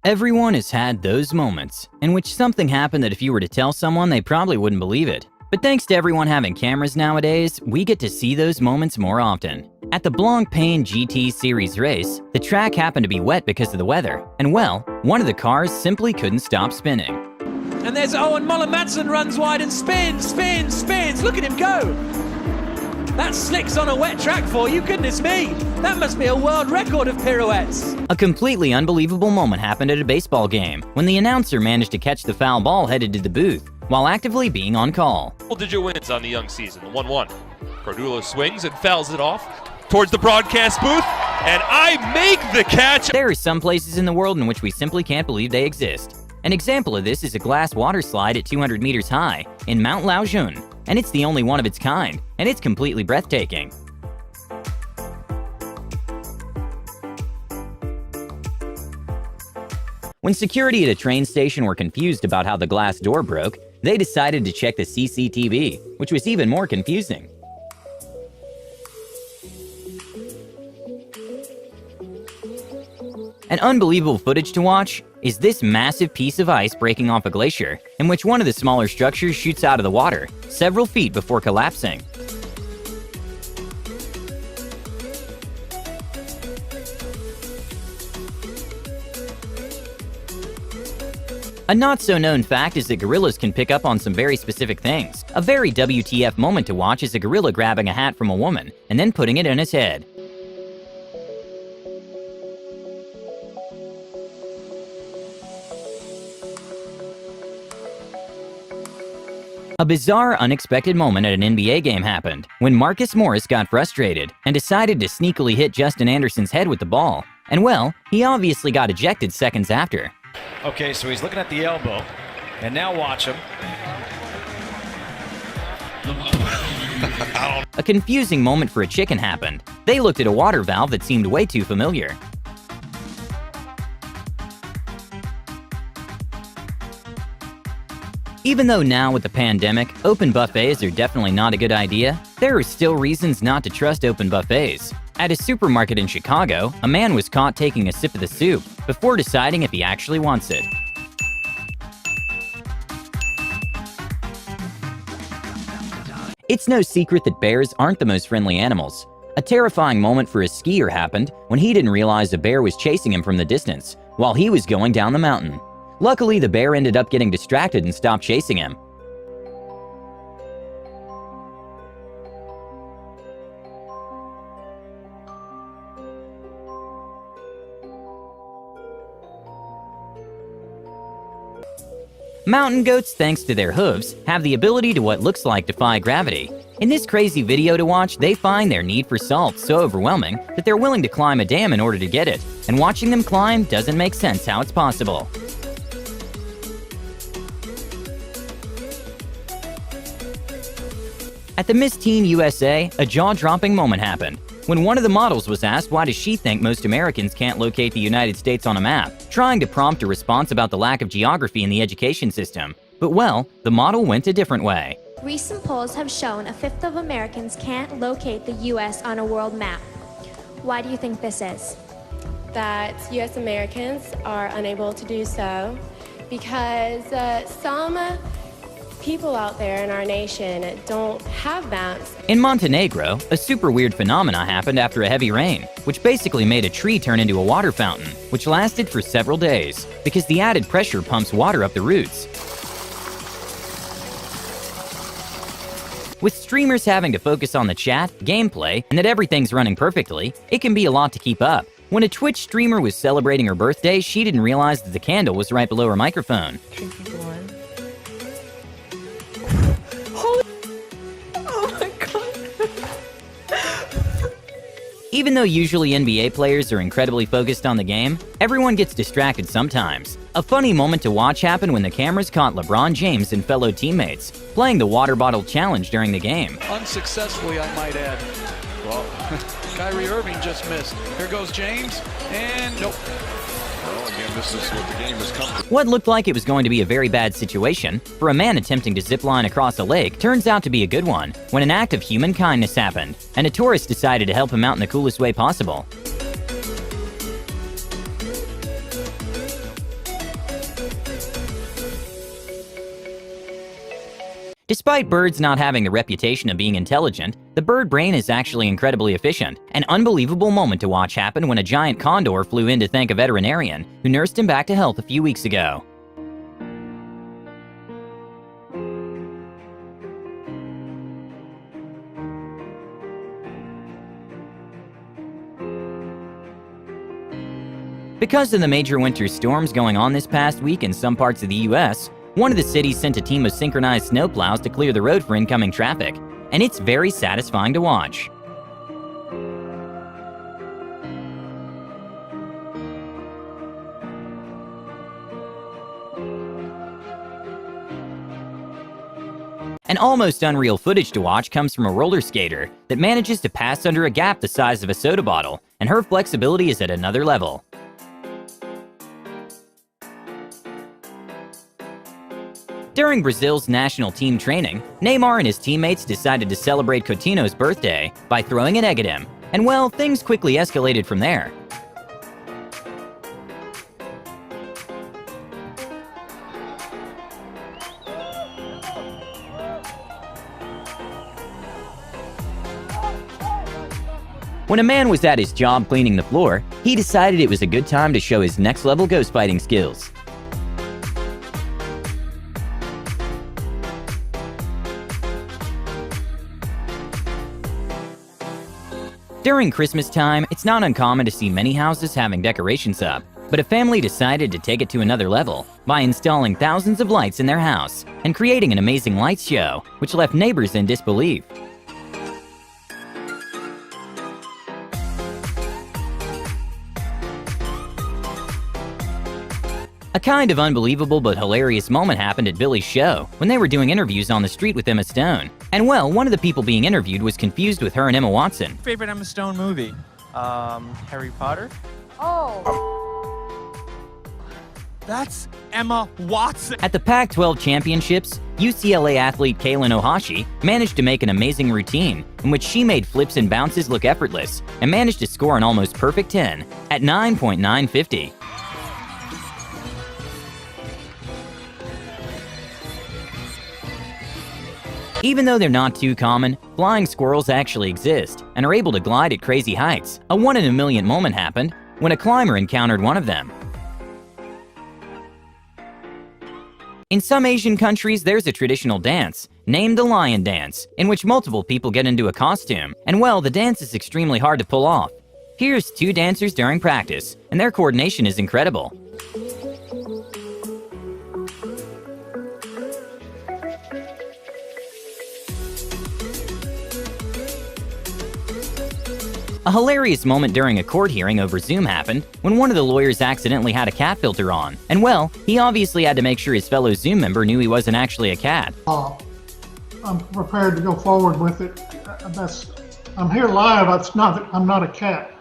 Everyone has had those moments in which something happened that if you were to tell someone, they probably wouldn't believe it. But thanks to everyone having cameras nowadays, we get to see those moments more often. At the Blancpain GT Series race, the track happened to be wet because of the weather, and well, one of the cars simply couldn't stop spinning. And there's Owen Moller-Madsen runs wide and spins. Look at him go. That slicks on a wet track for you, goodness me. That must be a world record of pirouettes. A completely unbelievable moment happened at a baseball game when the announcer managed to catch the foul ball headed to the booth while actively being on call. Double-digit wins on the young season, the 1-1. Cardullo swings and fouls it off towards the broadcast booth, and I make the catch. There are some places in the world in which we simply can't believe they exist. An example of this is a glass water slide at 200 meters high in Mount Laojun, and it's the only one of its kind, and it's completely breathtaking. When security at a train station were confused about how the glass door broke, they decided to check the CCTV, which was even more confusing. An unbelievable footage to watch is this massive piece of ice breaking off a glacier, in which one of the smaller structures shoots out of the water, several feet before collapsing. A not-so-known fact is that gorillas can pick up on some very specific things. A very WTF moment to watch is a gorilla grabbing a hat from a woman and then putting it in his head. A bizarre, unexpected moment at an NBA game happened when Marcus Morris got frustrated and decided to sneakily hit Justin Anderson's head with the ball. And well, he obviously got ejected seconds after. Okay, so he's looking at the elbow, and now watch him. A confusing moment for a chicken happened. They looked at a water valve that seemed way too familiar. Even though now with the pandemic, open buffets are definitely not a good idea, there are still reasons not to trust open buffets. At a supermarket in Chicago, a man was caught taking a sip of the soup before deciding if he actually wants it. It's no secret that bears aren't the most friendly animals. A terrifying moment for a skier happened when he didn't realize a bear was chasing him from the distance while he was going down the mountain. Luckily, the bear ended up getting distracted and stopped chasing him. Mountain goats, thanks to their hooves, have the ability to what looks like defy gravity. In this crazy video to watch, they find their need for salt so overwhelming that they're willing to climb a dam in order to get it, and watching them climb doesn't make sense how it's possible. At the Miss Teen USA, a jaw-dropping moment happened when one of the models was asked why does she think most Americans can't locate the United States on a map, trying to prompt a response about the lack of geography in the education system. But well, the model went a different way. Recent polls have shown a fifth of Americans can't locate the U.S. on a world map. Why do you think this is? That U.S. Americans are unable to do so because some people out there in our nation don't have maps. In Montenegro, a super weird phenomena happened after a heavy rain, which basically made a tree turn into a water fountain, which lasted for several days, because the added pressure pumps water up the roots. With streamers having to focus on the chat, gameplay, and that everything's running perfectly, it can be a lot to keep up. When a Twitch streamer was celebrating her birthday, she didn't realize that the candle was right below her microphone. Even though usually NBA players are incredibly focused on the game, everyone gets distracted sometimes. A funny moment to watch happened when the cameras caught LeBron James and fellow teammates playing the water bottle challenge during the game. Unsuccessfully, I might add. Well, Kyrie Irving just missed. Here goes James, and nope. Well, again, this is what the game has come to. What looked like it was going to be a very bad situation for a man attempting to zip line across a lake turns out to be a good one when an act of human kindness happened, and a tourist decided to help him out in the coolest way possible. Despite birds not having the reputation of being intelligent, the bird brain is actually incredibly efficient. An unbelievable moment to watch happen when a giant condor flew in to thank a veterinarian who nursed him back to health a few weeks ago. Because of the major winter storms going on this past week in some parts of the US, one of the cities sent a team of synchronized snowplows to clear the road for incoming traffic, and it's very satisfying to watch. An almost unreal footage to watch comes from a roller skater that manages to pass under a gap the size of a soda bottle, and her flexibility is at another level. During Brazil's national team training, Neymar and his teammates decided to celebrate Coutinho's birthday by throwing an egg at him, and well, things quickly escalated from there. When a man was at his job cleaning the floor, he decided it was a good time to show his next-level ghost fighting skills. During Christmas time, it's not uncommon to see many houses having decorations up, but a family decided to take it to another level by installing thousands of lights in their house and creating an amazing lights show, which left neighbors in disbelief. A kind of unbelievable but hilarious moment happened at Billy's show when they were doing interviews on the street with Emma Stone. And well, one of the people being interviewed was confused with her and Emma Watson. Favorite Emma Stone movie? Harry Potter? Oh. That's Emma Watson. At the Pac-12 championships, UCLA athlete Kaylin Ohashi managed to make an amazing routine in which she made flips and bounces look effortless and managed to score an almost perfect 10 at 9.950. Even though they're not too common, flying squirrels actually exist and are able to glide at crazy heights. A one-in-a-million moment happened when a climber encountered one of them. In some Asian countries, there's a traditional dance named the lion dance, in which multiple people get into a costume, and well, the dance is extremely hard to pull off. Here's two dancers during practice, and their coordination is incredible. A hilarious moment during a court hearing over Zoom happened when one of the lawyers accidentally had a cat filter on. And well, he obviously had to make sure his fellow Zoom member knew he wasn't actually a cat. I'm prepared to go forward with it. I'm here live. I'm not a cat.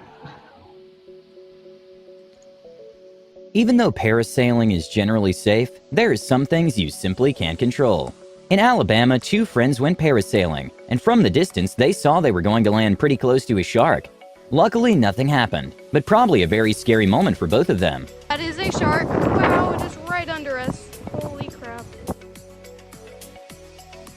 Even though parasailing is generally safe, there are some things you simply can't control. In Alabama, two friends went parasailing, and from the distance, they saw they were going to land pretty close to a shark. Luckily, nothing happened, but probably a very scary moment for both of them. That is a shark. Wow, it is right under us. Holy crap.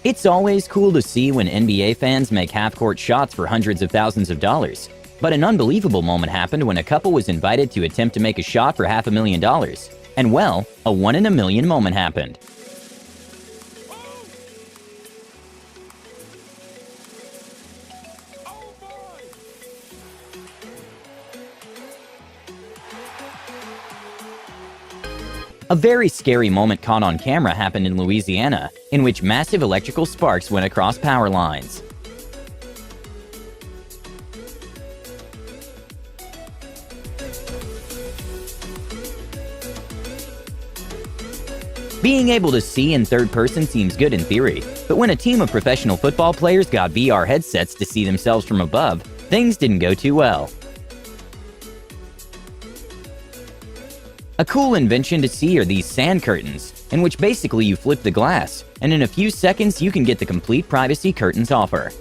It's always cool to see when NBA fans make half-court shots for hundreds of thousands of dollars. But an unbelievable moment happened when a couple was invited to attempt to make a shot for $500,000. And well, a one-in-a-million moment happened. A very scary moment caught on camera happened in Louisiana, in which massive electrical sparks went across power lines. Being able to see in third person seems good in theory, but when a team of professional football players got VR headsets to see themselves from above, things didn't go too well. A cool invention to see are these sand curtains, in which basically you flip the glass, and in a few seconds you can get the complete privacy curtains offer.